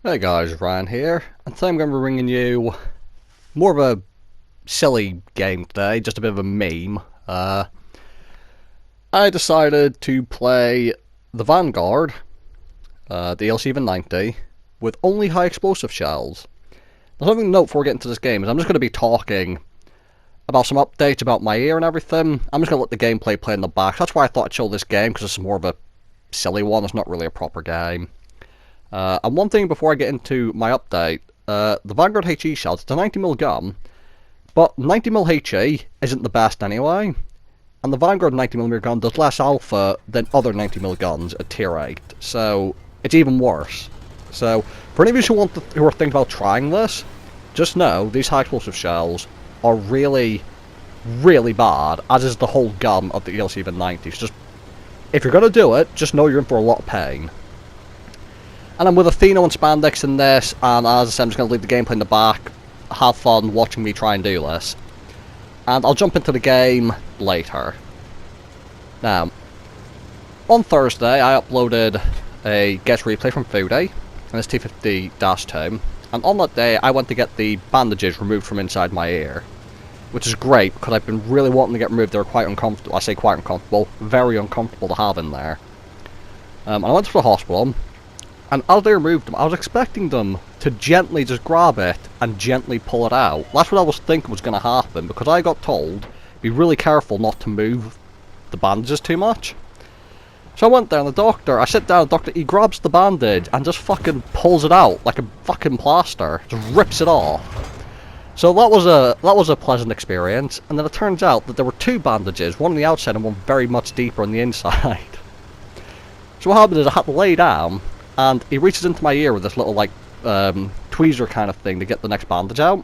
Hey guys, Ryan here, and today I'm going to be bringing you more of a silly game today, just a bit of a meme. I decided to play the Vanguard, the LC-90, with only high explosive shells. Now, something to note before we get into this game is I'm just going to be talking about some updates about my ear and everything. I'm just going to let the gameplay play in the back. That's why I thought I'd show this game, because it's more of a silly one. It's not really a proper game. And one thing before I get into my update, the Vanguard HE shells, it's a 90mm gun, but 90mm HE isn't the best anyway, and the Vanguard 90mm gun does less alpha than other 90mm guns at tier 8, so it's even worse. So, for any of you who are thinking about trying this, just know these high explosive shells are really, really bad, as is the whole gun of the LC-90. So just, if you're going to do it, just know you're in for a lot of pain. And I'm with Athena and Spandex in this, and as I said, I'm just going to leave the gameplay in the back, have fun watching me try and do this. And I'll jump into the game later. Now, on Thursday I uploaded a guest replay from Foodie, and it's T50-2, and on that day I went to get the bandages removed from inside my ear. Which is great, because I've been really wanting to get removed. They're quite uncomfortable, I say quite uncomfortable, very uncomfortable to have in there. And I went to the hospital, and as they removed them, I was expecting them to gently just grab it and gently pull it out. That's what I was thinking was going to happen, because I got told, be really careful not to move the bandages too much. So I went down, I sit down, the doctor, he grabs the bandage and just fucking pulls it out like a fucking plaster. Just rips it off. So that was a pleasant experience, and then it turns out that there were two bandages, one on the outside and one very much deeper on the inside. So what happened is I had to lay down, and he reaches into my ear with this little, like, tweezer kind of thing to get the next bandage out.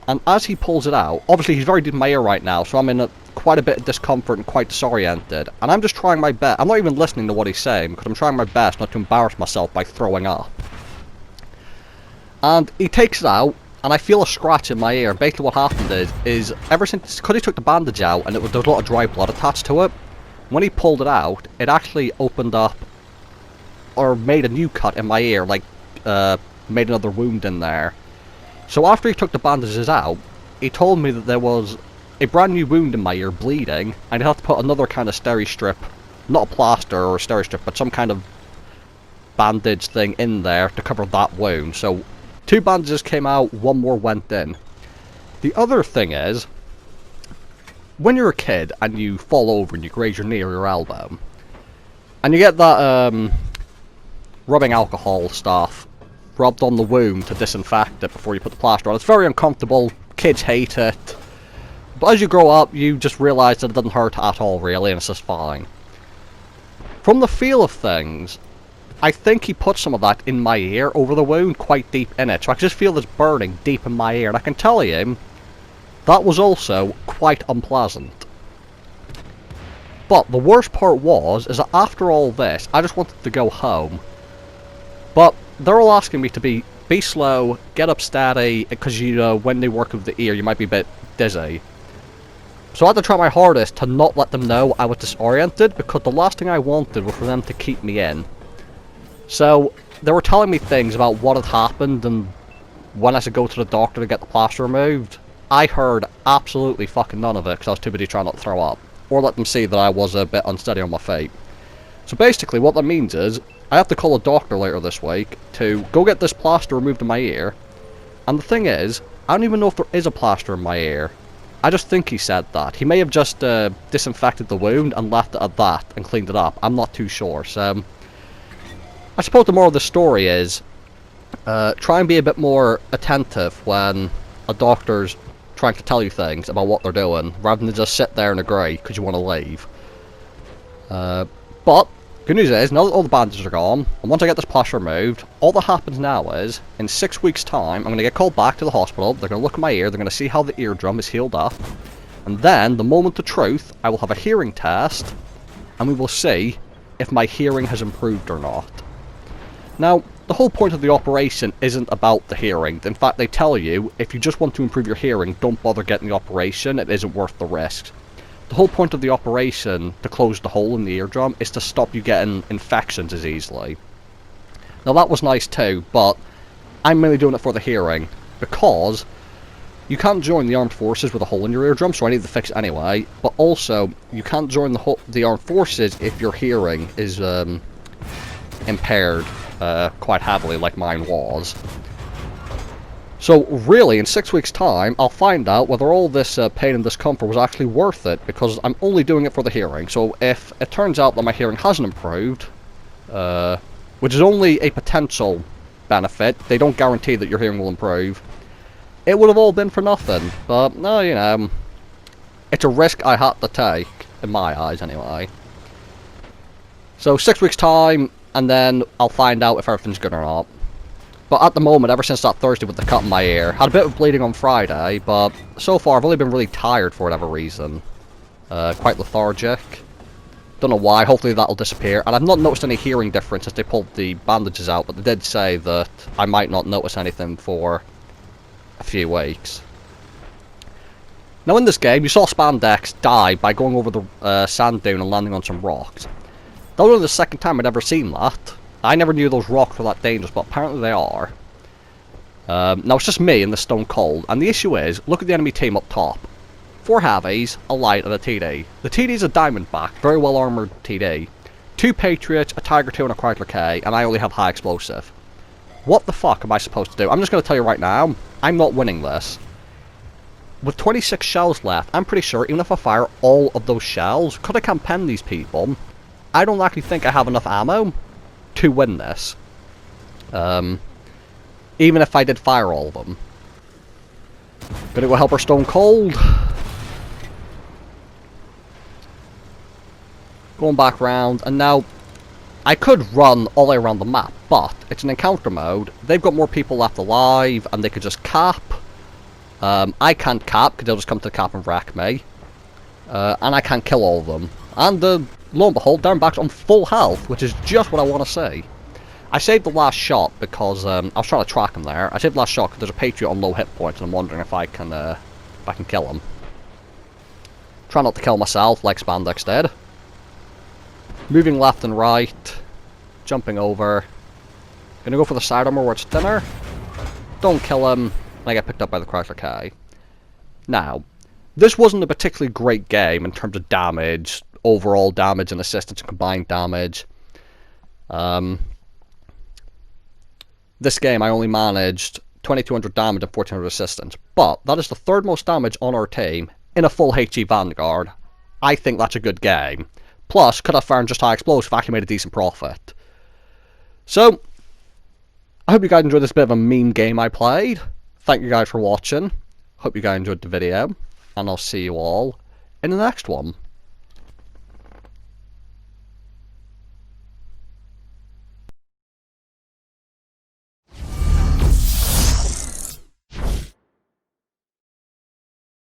And as he pulls it out, obviously he's very deep in my ear right now, so I'm in quite a bit of discomfort and quite disoriented. And I'm just trying my best. I'm not even listening to what he's saying, because I'm trying my best not to embarrass myself by throwing up. And he takes it out, and I feel a scratch in my ear. Basically what happened is ever since, because he took the bandage out, and there was a lot of dry blood attached to it, when he pulled it out, it actually opened up or made a new cut in my ear, like, made another wound in there. So after he took the bandages out, he told me that there was a brand new wound in my ear, bleeding, and he'd have to put another kind of steri strip, not a plaster or a steri strip, but some kind of bandage thing in there to cover that wound. So, 2 bandages came out, 1 more went in. The other thing is, when you're a kid and you fall over and you graze your knee or your elbow, and you get that, rubbing alcohol stuff rubbed on the wound to disinfect it before you put the plaster on. It's very uncomfortable, kids hate it, but as you grow up you just realise that it doesn't hurt at all really, and it's just fine. From the feel of things, I think he put some of that in my ear over the wound, quite deep in it, so I can just feel this burning deep in my ear, and I can tell you that was also quite unpleasant. But the worst part is that after all this, I just wanted to go home. But they're all asking me to be slow, get up steady, because, you know, when they work with the ear, you might be a bit dizzy. So I had to try my hardest to not let them know I was disoriented, because the last thing I wanted was for them to keep me in. So they were telling me things about what had happened and when I should go to the doctor to get the plaster removed. I heard absolutely fucking none of it, because I was too busy trying not to throw up, or let them see that I was a bit unsteady on my feet. So basically what that means is, I have to call a doctor later this week to go get this plaster removed in my ear. And the thing is, I don't even know if there is a plaster in my ear. I just think he said that. He may have just disinfected the wound and left it at that and cleaned it up. I'm not too sure. So, I suppose the moral of the story is, try and be a bit more attentive when a doctor's trying to tell you things about what they're doing, rather than just sit there and agree because you want to leave. But good news is, now that all the bandages are gone, and once I get this plaster removed, all that happens now is, in 6 weeks' time, I'm going to get called back to the hospital, they're going to look at my ear, they're going to see how the eardrum is healed up, and then, the moment of truth, I will have a hearing test, and we will see if my hearing has improved or not. Now, the whole point of the operation isn't about the hearing. In fact, they tell you, if you just want to improve your hearing, don't bother getting the operation, it isn't worth the risk. The whole point of the operation, to close the hole in the eardrum, is to stop you getting infections as easily. Now that was nice too, but I'm mainly doing it for the hearing, because you can't join the armed forces with a hole in your eardrum, so I need to fix it anyway. But also, you can't join the armed forces if your hearing is impaired quite heavily, like mine was. So really, in 6 weeks' time, I'll find out whether all this pain and discomfort was actually worth it, because I'm only doing it for the hearing. So if it turns out that my hearing hasn't improved, which is only a potential benefit, they don't guarantee that your hearing will improve, it would have all been for nothing. But, no, you know, it's a risk I had to take, in my eyes anyway. So 6 weeks' time, and then I'll find out if everything's good or not. But at the moment, ever since that Thursday with the cut in my ear, had a bit of bleeding on Friday, but so far I've only been really tired for whatever reason. Quite lethargic. Don't know why, hopefully that'll disappear. And I've not noticed any hearing difference as they pulled the bandages out, but they did say that I might not notice anything for a few weeks. Now in this game, you saw Spandex die by going over the sand dune and landing on some rocks. That was only the second time I'd ever seen that. I never knew those rocks were that dangerous, but apparently they are. Now it's just me and the Stone Cold, and the issue is, look at the enemy team up top. 4 heavies, a light, and a TD. The TD is a Diamondback, very well armoured TD. 2 Patriots, a Tiger 2, and a Chrysler K, and I only have high explosive. What the fuck am I supposed to do? I'm just going to tell you right now, I'm not winning this. With 26 shells left, I'm pretty sure even if I fire all of those shells, could I campaign these people, I don't actually think I have enough ammo to win this. Even if I did fire all of them. Gonna go help our Stone Cold. Going back round, and now I could run all the way around the map, but it's an encounter mode. They've got more people left alive, and they could just cap. I can't cap, because they'll just come to the cap and wreck me. And I can't kill all of them. And lo and behold, they're back on full health, which is just what I want to see. I saved the last shot because I was trying to track him there. I saved the last shot because there's a Patriot on low hit points, and I'm wondering if I can kill him. Try not to kill myself like Spandex did. Moving left and right, jumping over. Gonna go for the side armor where it's thinner. Don't kill him, and I get picked up by the Chrysler K. Now, this wasn't a particularly great game in terms of damage, overall damage and assistance and combined damage. This game I only managed 2200 damage and 1400 assistance, but that is the 3rd most damage on our team in a full HE Vanguard. I think that's a good game. Plus, could have found just high explosive, actually made a decent profit. So, I hope you guys enjoyed this bit of a meme game I played. Thank you guys for watching. Hope you guys enjoyed the video, and I'll see you all in the next one.